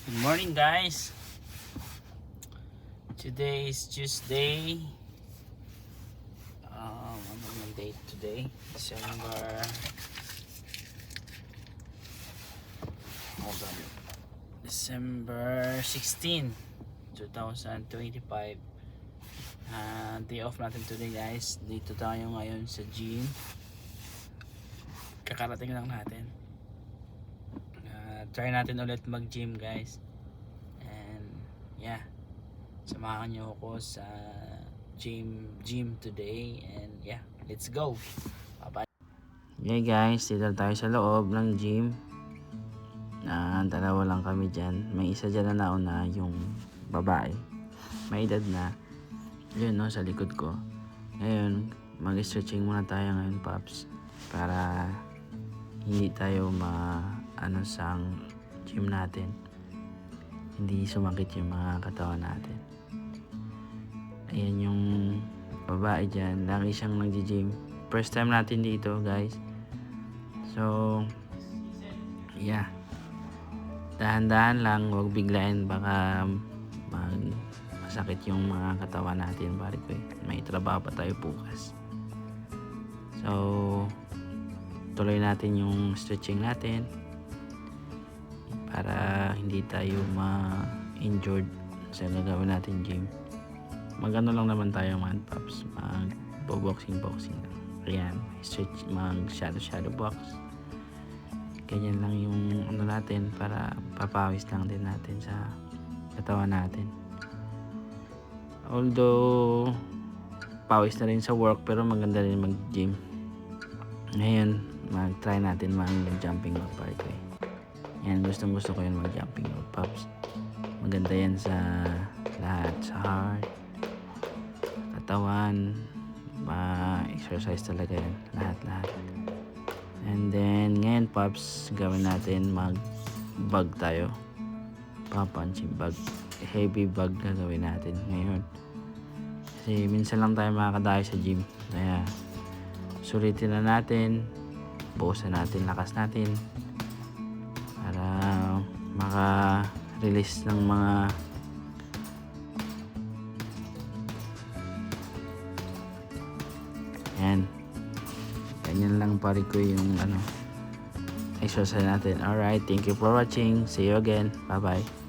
Good morning, guys. Today is Tuesday. Ano ang date today? December 16, 2025. Day off natin today, guys. Dito tayo ngayon sa gym. Kakarating lang natin. Try natin ulit mag-gym, guys. And yeah, samahan niyo ako sa gym today. And yeah, let's go. Bye bye. Okay, guys, dito tayo sa loob ng gym. Dalawa lang kami dyan. May isa dyan na nauna, yung babae, may edad na. Yun, no, sa likod ko. Ngayon, mag-stretching muna tayo ngayon, Pops, para hindi tayo sa gym natin, hindi sumakit yung mga katawan natin. Ayan yung babae dyan, lagi siyang nag-gym. First time natin dito, guys. So yeah, dahan-dahan lang, huwag biglain, baka masakit yung mga katawan natin. Bari ko may trabaho pa tayo bukas. So tuloy natin yung stretching natin para hindi tayo ma-injured sa gagawin natin gym. Magano lang naman tayo, man, Pops, mag-boxing. Ayan, stretch, mag-shadow box. Ganyan lang yung natin para papawis lang din natin sa katawan natin. Although pawis na rin sa work, pero maganda rin mag-gym. Ngayon, mag-try natin mag-jumping rope, part ko. Yan, gustong ko yun mag-jumping rope, Pops. Maganda yan sa lahat, sa heart, katawan, exercise talaga yan, lahat. And then ngayon, Pops, gawin natin mag-bag tayo, punching bag, heavy bag gagawin natin ngayon. Kasi minsan lang tayo makakadayo sa gym, kaya sulitin na natin, buusan natin lakas natin para maka-release ng mga yan. Ganyan lang, pare ko, yung exercise natin. Alright, thank you for watching. See you again. Bye bye.